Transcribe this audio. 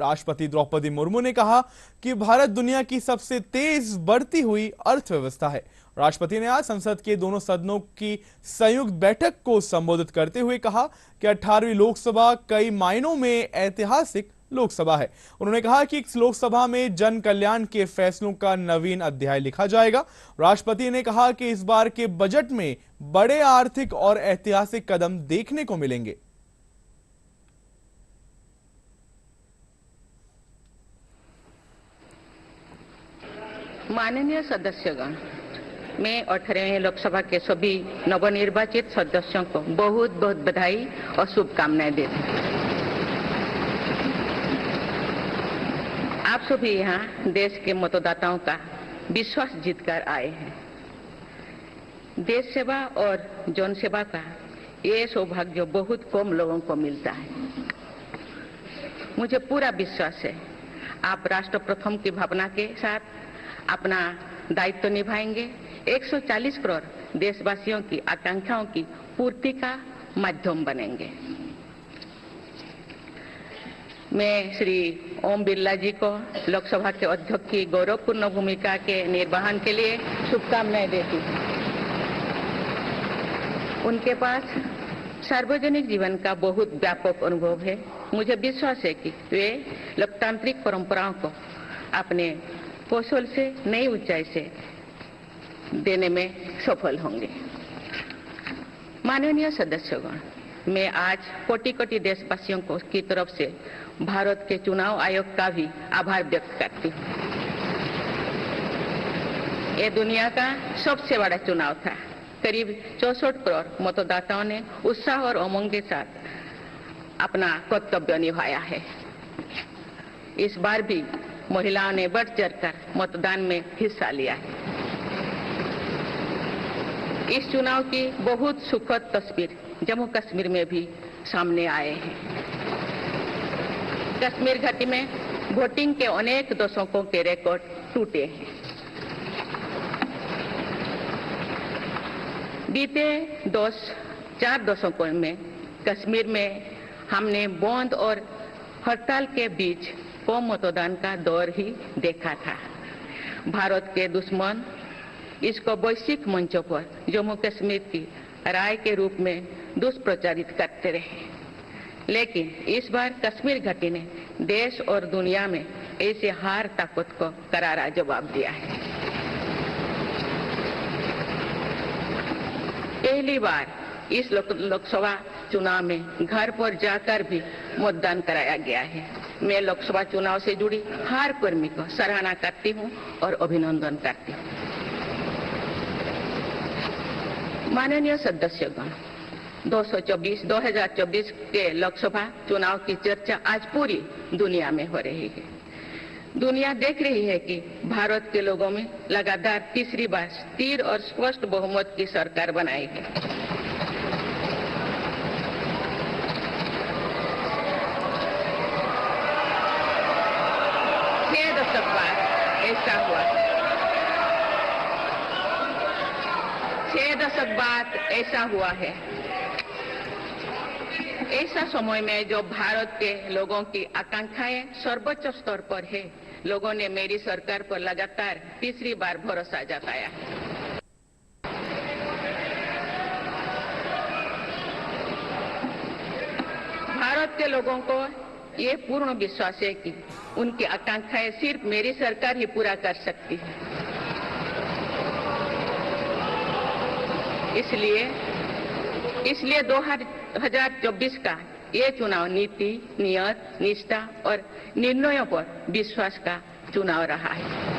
राष्ट्रपति द्रौपदी मुर्मू ने कहा कि भारत दुनिया की सबसे तेज बढ़ती हुई अर्थव्यवस्था है। राष्ट्रपति ने आज संसद के दोनों सदनों की संयुक्त बैठक को संबोधित करते हुए कहा कि 18वीं लोकसभा कई मायनों में ऐतिहासिक लोकसभा है। उन्होंने कहा कि इस लोकसभा में जन कल्याण के फैसलों का नवीन अध्याय लिखा जाएगा। राष्ट्रपति ने कहा कि इस बार के बजट में बड़े आर्थिक और ऐतिहासिक कदम देखने को मिलेंगे। माननीय सदस्यगण, मैं 18वें लोकसभा के सभी नवनिर्वाचित सदस्यों को बहुत बहुत बधाई और शुभकामनाएं देती हूं। आप सभी यहाँ देश के मतदाताओं का विश्वास जीतकर आए हैं। देश सेवा और जन सेवा का ये सौभाग्य बहुत कम लोगों को मिलता है। मुझे पूरा विश्वास है आप राष्ट्र प्रथम की भावना के साथ अपना दायित्व निभाएंगे, 140 करोड़ देशवासियों की आकांक्षाओं की पूर्ति का माध्यम बनेंगे। मैं श्री ओम बिरला जी को लोकसभा के अध्यक्ष की गौरवपूर्ण भूमिका के निर्वहन के लिए शुभकामनाएं देती हूँ। उनके पास सार्वजनिक जीवन का बहुत व्यापक अनुभव है। मुझे विश्वास है कि वे लोकतांत्रिक परंपराओं को अपने कौशल से नई ऊंचाई से देने में सफल होंगे। माननीय सदस्यगण, मैं आज कोटि कोटि देशवासियों को की तरफ से भारत के चुनाव आयोग का भी आभार व्यक्त करती हूँ। ये दुनिया का सबसे बड़ा चुनाव था। करीब 64 करोड़ मतदाताओं ने उत्साह और उमंग के साथ अपना कर्तव्य निभाया है। इस बार भी महिलाओं ने बढ़ चढ़कर मतदान में हिस्सा लिया है। इस चुनाव की बहुत सुखद तस्वीर जम्मू कश्मीर में भी सामने आए हैं। कश्मीर घाटी में वोटिंग के अनेक दशकों के रिकॉर्ड टूटे हैं। बीते 4 दशकों में कश्मीर में हमने बंद और हड़ताल के बीच कम मतदान का दौर ही देखा था। भारत के दुश्मन इसको वैश्विक मंचों पर जम्मू कश्मीर की राय के रूप में दुष्प्रचारित करते रहे, लेकिन इस बार कश्मीर घाटी ने देश और दुनिया में ऐसे हार ताकत को करारा जवाब दिया है। पहली बार इस लोकसभा चुनाव में घर पर जाकर भी मतदान कराया गया है। मैं लोकसभा चुनाव से जुड़ी हर कर्मी को सराहना करती हूं और अभिनंदन करती हूं। माननीय सदस्यगण, 2024 के लोकसभा चुनाव की चर्चा आज पूरी दुनिया में हो रही है। दुनिया देख रही है कि भारत के लोगों में लगातार तीसरी बार स्थिर और स्पष्ट बहुमत की सरकार बनाई है। छह दशक बाद ऐसा हुआ है। ऐसा समय में जो भारत के लोगों की आकांक्षाएं सर्वोच्च स्तर पर है, लोगों ने मेरी सरकार पर लगातार तीसरी बार भरोसा जताया है। भारत के लोगों को ये पूर्ण विश्वास है कि उनकी आकांक्षाएं सिर्फ मेरी सरकार ही पूरा कर सकती है। इसलिए 2024 का ये चुनाव नीति, नियत, निष्ठा और निर्णयों पर विश्वास का चुनाव रहा है।